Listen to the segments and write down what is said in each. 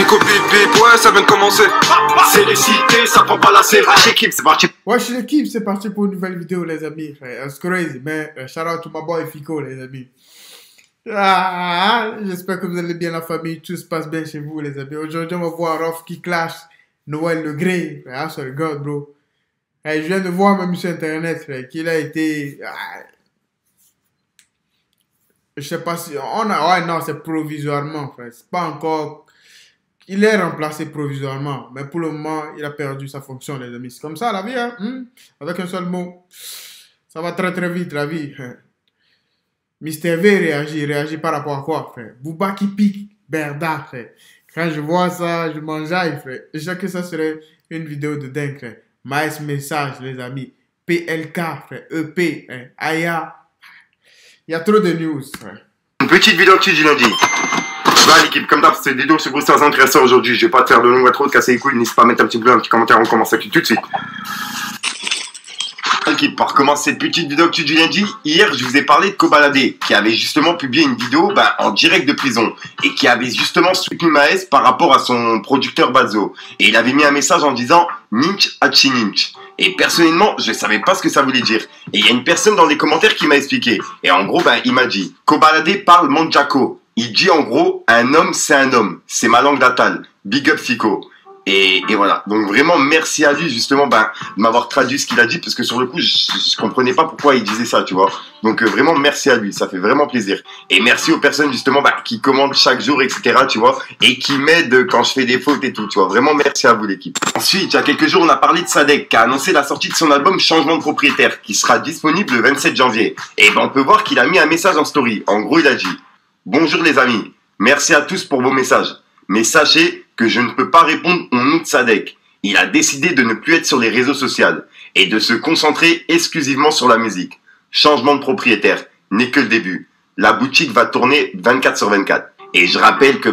Fico bip bip, ouais ça vient de commencer. C'est récité, ça prend pas la série. L'équipe, c'est parti. Ouais, je suis l'équipe, c'est parti pour une nouvelle vidéo les amis. It's crazy, man. Shout out to my boy Fico les amis. J'espère que vous allez bien la famille, tout se passe bien chez vous les amis. Aujourd'hui on va voir Rof qui clash Noël Le Grey. I swear to God bro. Je viens de voir même sur internet qu'il a été... Je sais pas si... Ouais non, c'est provisoirement frère. C'est pas encore... Il est remplacé provisoirement. Mais pour le moment, il a perdu sa fonction les amis. C'est comme ça la vie hein. Avec un seul mot. Ça va très très vite la vie. Mister V réagit par rapport à quoi frère? Booba qui pique Berda frère. Quand je vois ça, je m'enjaille frère. Je sais que ça serait une vidéo de dingue frère. Maïs message les amis. PLK frère. EP. Aya. Il y a trop de news frère. Une petite vidéo actu du lundi. Voilà l'équipe, comme d'hab, c'est des vidéos sur Grosseurs intéressants aujourd'hui. Je vais pas te faire de longue intro, de casser les couilles. N'hésite pas à mettre un petit bleu, un petit commentaire. On commence tout de suite. L'équipe, pour commencer cette petite vidéo actu du lundi, hier je vous ai parlé de Kobalade qui avait justement publié une vidéo en direct de prison et qui avait justement soutenu Maes par rapport à son producteur Bazo. Et il avait mis un message en disant Ninch Hachi Ninch. Et personnellement, je savais pas ce que ça voulait dire. Et il y a une personne dans les commentaires qui m'a expliqué. Et en gros, il m'a dit Kobalade parle Manjako. Il dit en gros, un homme c'est un homme. C'est ma langue natale. Big up Fico. Et voilà. Donc vraiment, merci à lui justement de m'avoir traduit ce qu'il a dit. Parce que sur le coup, je comprenais pas pourquoi il disait ça, tu vois. Donc vraiment, merci à lui. Ça fait vraiment plaisir. Et merci aux personnes justement qui commandent chaque jour, etc. Tu vois. Et qui m'aident quand je fais des fautes et tout, tu vois. Vraiment, merci à vous l'équipe. Ensuite, il y a quelques jours, on a parlé de Sadek qui a annoncé la sortie de son album Changement de propriétaire qui sera disponible le 27 janvier. Et on peut voir qu'il a mis un message en story. En gros, il a dit bonjour les amis, merci à tous pour vos messages. Mais sachez que je ne peux pas répondre au nom de Sadek. Il a décidé de ne plus être sur les réseaux sociaux et de se concentrer exclusivement sur la musique. Changement de propriétaire n'est que le début. La boutique va tourner 24/24. Et je rappelle que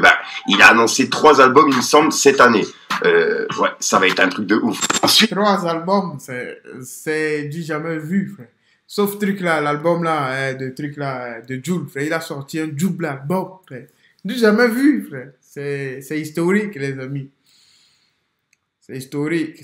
il a annoncé 3 albums, il me semble, cette année. Ouais, ça va être un truc de ouf. Ensuite, 3 albums, c'est du jamais vu frère. Sauf truc là, l'album là, de Jul, frère. Il a sorti un double album, frère. Du jamais vu, frère. C'est historique, les amis. C'est historique.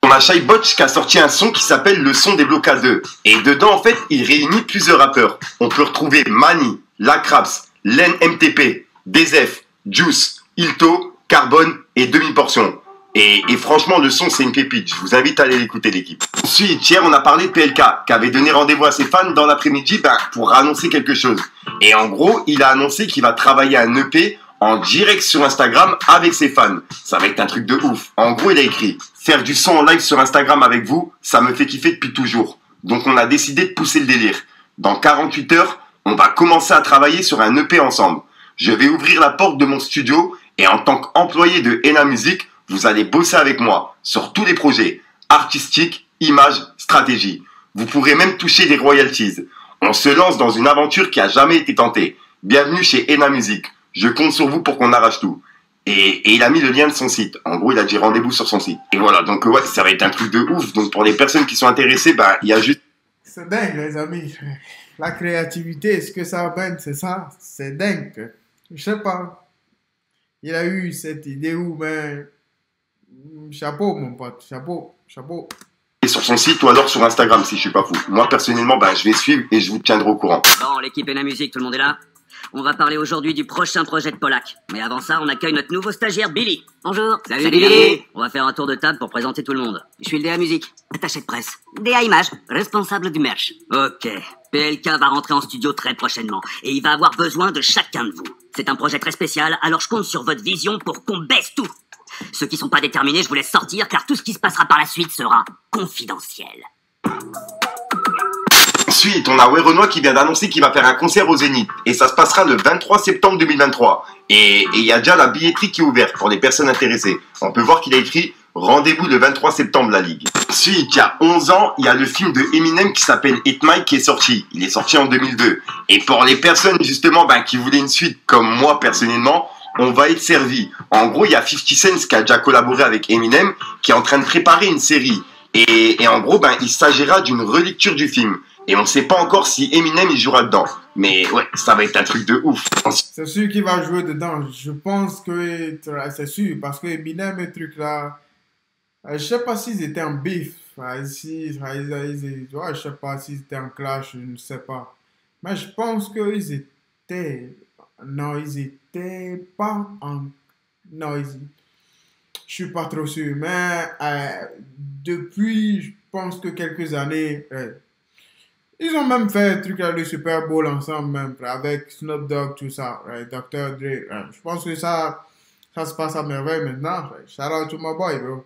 on a Shai Botch qui a sorti un son qui s'appelle Le Son des Blocs 2. Et dedans, en fait, il réunit plusieurs rappeurs. On peut retrouver Mani, Lacraps, Len MTP, Dezef, Juice, Ilto, Carbone et Demi-Portion. Et franchement, le son, c'est une pépite. Je vous invite à aller l'écouter, l'équipe. Ensuite, hier, on a parlé de PLK, qui avait donné rendez-vous à ses fans dans l'après-midi pour annoncer quelque chose. Et en gros, il a annoncé qu'il va travailler un EP en direct sur Instagram avec ses fans. Ça va être un truc de ouf. En gros, il a écrit « Faire du son en live sur Instagram avec vous, ça me fait kiffer depuis toujours. Donc, on a décidé de pousser le délire. Dans 48 heures, on va commencer à travailler sur un EP ensemble. Je vais ouvrir la porte de mon studio et en tant qu'employé de Ena Music, vous allez bosser avec moi sur tous les projets, artistiques, images, stratégie. Vous pourrez même toucher des royalties. On se lance dans une aventure qui a jamais été tentée. Bienvenue chez Ena Music. Je compte sur vous pour qu'on arrache tout. Et il a mis le lien de son site. En gros, il a dit rendez-vous sur son site. Et voilà, donc ouais, ça va être un truc de ouf. Donc pour les personnes qui sont intéressées, il y a juste... C'est dingue, les amis. La créativité, ce que ça amène, c'est ça. C'est dingue. Je sais pas. Il a eu cette idée où, chapeau, mon pote. Chapeau. sur son site ou alors sur Instagram si je suis pas fou. Moi personnellement, je vais suivre et je vous tiendrai au courant. Bon, l'équipe Ena Music, tout le monde est là? On va parler aujourd'hui du prochain projet de Polak. Mais avant ça, on accueille notre nouveau stagiaire Billy. Bonjour. Salut Billy. On va faire un tour de table pour présenter tout le monde. Je suis le DA Musique, attaché de presse. DA Image, responsable du merch. Ok. PLK va rentrer en studio très prochainement et il va avoir besoin de chacun de vous. C'est un projet très spécial, alors je compte sur votre vision pour qu'on baisse tout. Ceux qui sont pas déterminés, je vous laisse sortir car tout ce qui se passera par la suite sera confidentiel. Ensuite, on a Werenoi qui vient d'annoncer qu'il va faire un concert au Zénith. Et ça se passera le 23 septembre 2023. Et il y a déjà la billetterie qui est ouverte pour les personnes intéressées. On peut voir qu'il a écrit « Rendez-vous le 23 septembre, la Ligue ». Ensuite, il y a 11 ans, il y a le film de Eminem qui s'appelle Hit Mike qui est sorti. Il est sorti en 2002. Et pour les personnes, justement, qui voulaient une suite, comme moi, personnellement, on va être servi. En gros, il y a 50 Cent qui a déjà collaboré avec Eminem, qui est en train de préparer une série. Et en gros, il s'agira d'une relecture du film. Et on sait pas encore si Eminem il jouera dedans. Mais ouais, ça va être un truc de ouf. C'est sûr qu'il va jouer dedans. Je pense que c'est sûr. Parce que Eminem et truc là. Je sais pas s'ils étaient en bif. Je sais pas s'ils étaient en clash. Je ne sais pas. Mais je pense qu'ils étaient. Non, ils étaient pas en. Non, je suis pas trop sûr. Mais depuis, je pense que quelques années. Ils ont même fait un truc à le Super Bowl ensemble, même, avec Snoop Dogg, tout ça, Dr. Dre. Je pense que ça se passe à merveille maintenant. Shout out to my boy, bro.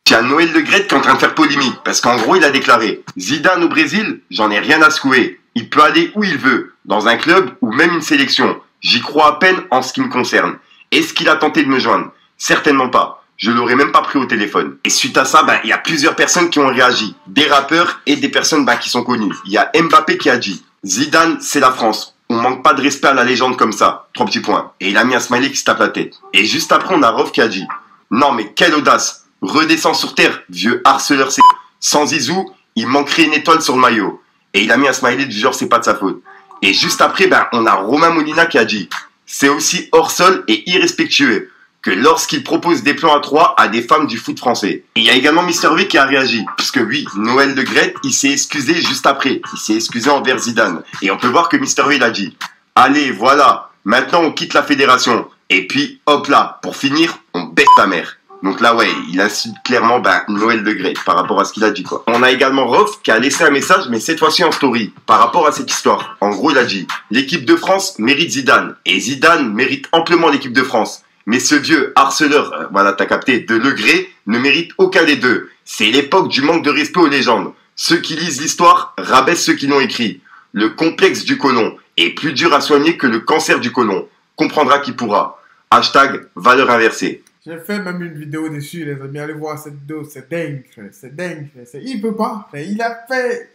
Il y a Noël Le Graët qui est en train de faire polémique, parce qu'en gros, il a déclaré « Zidane au Brésil, j'en ai rien à secouer. Il peut aller où il veut, dans un club ou même une sélection. J'y crois à peine en ce qui me concerne. Est-ce qu'il a tenté de me joindre? Certainement pas. Je l'aurais même pas pris au téléphone. » Et suite à ça, il y a plusieurs personnes qui ont réagi. Des rappeurs et des personnes qui sont connues. Il y a Mbappé qui a dit « Zidane, c'est la France. On manque pas de respect à la légende comme ça. » 3 petits points. Et il a mis un smiley qui se tape la tête. Et juste après, on a Rof qui a dit « Non mais quelle audace. Redescends sur terre, vieux harceleur. Sans Zizou, il manquerait une étoile sur le maillot. » Et il a mis un smiley du genre « C'est pas de sa faute. » Et juste après, on a Romain Molina qui a dit « C'est aussi hors sol et irrespectueux que lorsqu'il propose des plans à 3 à des femmes du foot français. » Et il y a également Mister V qui a réagi, puisque oui, Noël Le Graët, il s'est excusé juste après. Il s'est excusé envers Zidane. Et on peut voir que Mister V, il a dit « Allez, voilà, maintenant on quitte la fédération. Et puis, hop là, pour finir, on baisse ta mère. » Donc là, ouais, il insulte clairement Noël Le Graët par rapport à ce qu'il a dit, quoi. On a également Rof qui a laissé un message, mais cette fois-ci en story, par rapport à cette histoire. En gros, il a dit « L'équipe de France mérite Zidane. Et Zidane mérite amplement l'équipe de France. Mais ce vieux harceleur, voilà, t'as capté, de Le Graët, ne mérite aucun des deux. C'est l'époque du manque de respect aux légendes. Ceux qui lisent l'histoire rabaissent ceux qui l'ont écrit. Le complexe du côlon est plus dur à soigner que le cancer du côlon. Comprendra qui pourra. Hashtag valeur inversée. » J'ai fait même une vidéo dessus, les amis. Allez voir cette vidéo, c'est dingue, c'est dingue. Il peut pas. Il a fait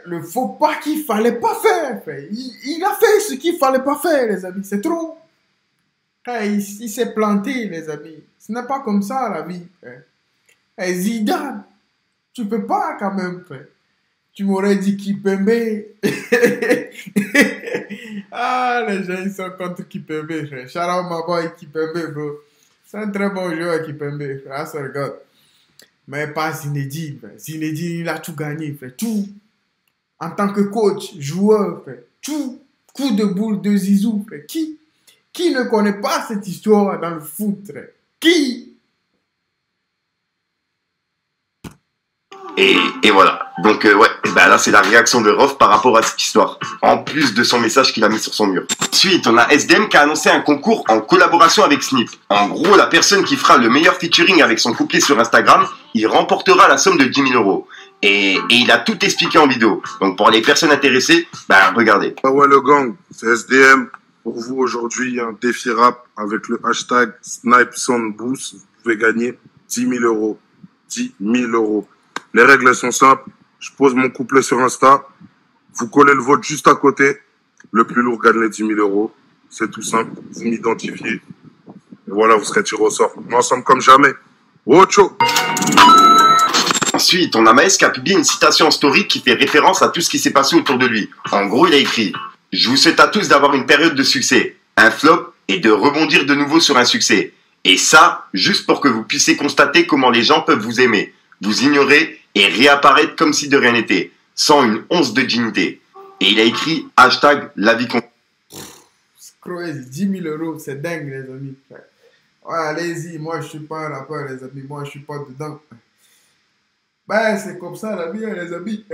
le faux pas qu'il fallait pas faire. Il a fait ce qu'il fallait pas faire, les amis. C'est trop. Il s'est planté, les amis. Ce n'est pas comme ça, la vie. Zidane, tu peux pas quand même. Tu m'aurais dit Kipembe. Ah, les gens, ils sont contre Kipembe. Shout out my boy Kipembe, bro. C'est un très bon joueur, Kipembe. I swear to God. Mais pas Zinedine. Zinedine, il a tout gagné. Tout. En tant que coach, joueur. Tout. Coup de boule de Zizou. Qui ne connaît pas cette histoire dans le foot? Qui? Et voilà. Donc ouais, là c'est la réaction de Rof par rapport à cette histoire. En plus de son message qu'il a mis sur son mur. Ensuite, on a SDM qui a annoncé un concours en collaboration avec Snip. En gros, la personne qui fera le meilleur featuring avec son couplet sur Instagram, il remportera la somme de 10 000 €. Et il a tout expliqué en vidéo. Donc pour les personnes intéressées, regardez. Ah ouais le gang, c'est SDM. Pour vous aujourd'hui, un défi rap avec le hashtag SnipeSoundBoost. Vous pouvez gagner 10 000 €. 10 000 €. Les règles sont simples. Je pose mon couplet sur Insta. Vous collez le vôtre juste à côté. Le plus lourd gagne les 10 000 €. C'est tout simple. Vous m'identifiez. Et voilà, vous serez tiré au sort. On est ensemble comme jamais. Ocho! Ensuite, on a Maes qui a publié une citation en story qui fait référence à tout ce qui s'est passé autour de lui. En gros, il a écrit « Je vous souhaite à tous d'avoir une période de succès, un flop et de rebondir de nouveau sur un succès. Et ça, juste pour que vous puissiez constater comment les gens peuvent vous aimer, vous ignorer et réapparaître comme si de rien n'était, sans une once de dignité. » Et il a écrit hashtag la vie con... Crazy, 10 000 €, c'est dingue, les amis. Ouais, allez-y, moi je suis pas un rappeur, les amis, moi je suis pas dedans. C'est comme ça la vie, les amis.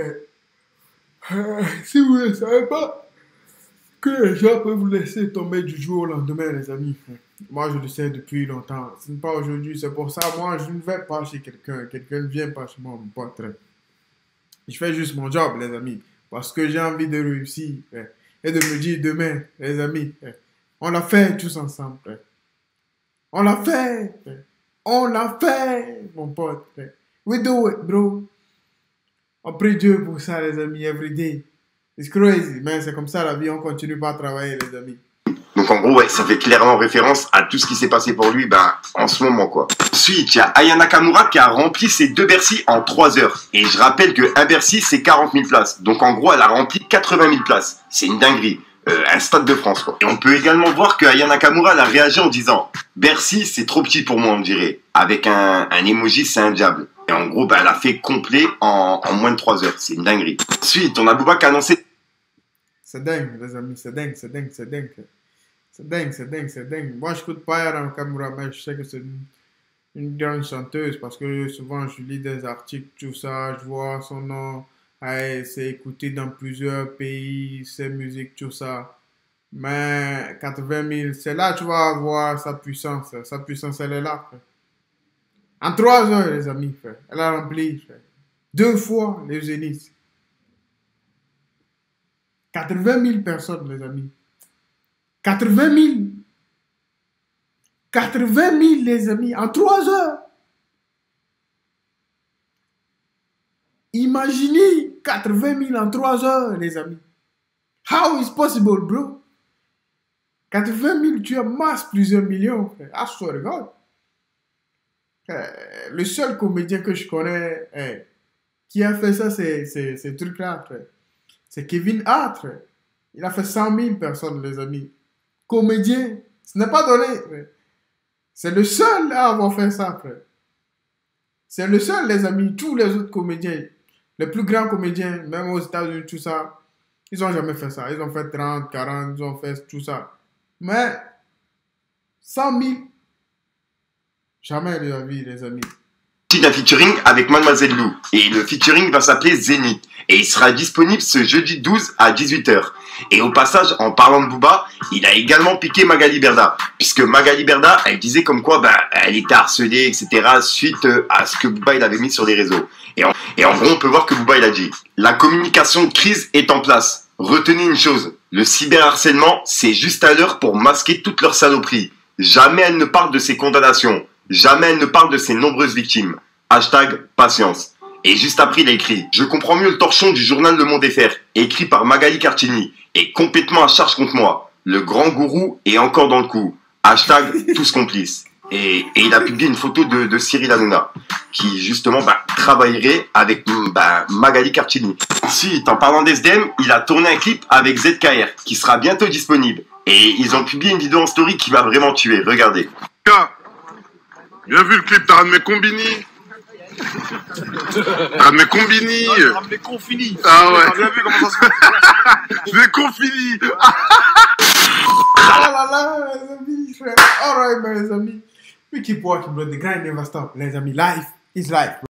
Si vous ne savez pas que les gens peuvent vous laisser tomber du jour au lendemain, les amis. Moi, je le sais depuis longtemps. Ce n'est pas aujourd'hui, c'est pour ça, moi, je ne vais pas chez quelqu'un. Quelqu'un ne vient pas chez moi, mon pote. Je fais juste mon job, les amis. Parce que j'ai envie de réussir. Et de me dire demain, les amis, on l'a fait tous ensemble. On l'a fait. On l'a fait, mon pote. We do it, bro. On prie Dieu pour ça, les amis, every day. It's crazy, mais c'est comme ça la vie, on continue pas à travailler, les amis. Donc en gros, ouais, ça fait clairement référence à tout ce qui s'est passé pour lui en ce moment, quoi. Ensuite, il y a Aya Nakamura qui a rempli ses 2 Bercy en 3 heures. Et je rappelle qu'un Bercy, c'est 40 000 places. Donc en gros, elle a rempli 80 000 places. C'est une dinguerie. Un stade de France, quoi. Et on peut également voir que Aya Nakamura elle a réagi en disant « Bercy, c'est trop petit pour moi, on dirait. » Avec un emoji, c'est un diable. Et en gros, elle a fait complet en moins de 3 heures. C'est une dinguerie. Ensuite, on a Booba qui a annoncé... C'est dingue, les amis, c'est dingue, c'est dingue, c'est dingue. C'est dingue, c'est dingue, c'est dingue. Moi, je n'écoute pas Aya Nakamura, mais je sais que c'est une grande chanteuse parce que souvent, je lis des articles, tout ça, je vois son nom. C'est écouté dans plusieurs pays, ses musiques, tout ça. Mais 80 000, c'est là que tu vas voir sa puissance. Sa puissance, elle est là. Frère. En 3 heures, les amis, frère. Elle a rempli frère. 2 fois les Zénith. 80 000 personnes, les amis. 80 000. 80 000, les amis, en 3 heures. Imaginez 80 000 en 3 heures, les amis. How is possible, bro? 80 000, tu amasses plusieurs millions, frère. I swear to God. Le seul comédien que je connais qui a fait ça, c'est ce truc-là, frère. C'est Kevin Hart, frère. Il a fait 100 000 personnes, les amis. Comédien. Ce n'est pas donné, frère. C'est le seul à avoir fait ça, frère. C'est le seul, les amis. Tous les autres comédiens, les plus grands comédiens, même aux États-Unis, tout ça, ils n'ont jamais fait ça. Ils ont fait 30, 40, ils ont fait tout ça. Mais 100 000, jamais de la vie, les amis. Un featuring avec Mademoiselle Lou. Et le featuring va s'appeler Zénith. Et il sera disponible ce jeudi 12 à 18h. Et au passage, en parlant de Booba, il a également piqué Magali Berda. Puisque Magali Berda, elle disait comme quoi elle était harcelée, etc. suite à ce que Booba il avait mis sur les réseaux. Et en gros, on peut voir que Booba il a dit « La communication de crise est en place. Retenez une chose, le cyberharcèlement, c'est juste à l'heure pour masquer toutes leurs saloperies. Jamais elle ne parle de ses condamnations. Jamais elle ne parle de ses nombreuses victimes. Hashtag patience. » Et juste après, il a écrit « Je comprends mieux le torchon du journal Le Monde FR, écrit par Magali Cartini, est complètement à charge contre moi. Le grand gourou est encore dans le coup. Hashtag tous complices. » Et il a publié une photo de Cyril Hanouna, qui justement travaillerait avec Magali Cartini. Ensuite, en parlant d'SDM, il a tourné un clip avec ZKR, qui sera bientôt disponible. Et ils ont publié une vidéo en story qui m'a vraiment tué. Regardez. Bien vu le clip, t'as de mes combini. T'as de mes combini. T'as de mes confini. Ah ouais. T'as bien vu comment ça se passe. Mes confini. Ah là là, les amis, frère. All right, mes amis. We keep walking, bro. The grind never stop, les amis. Life is life, bro.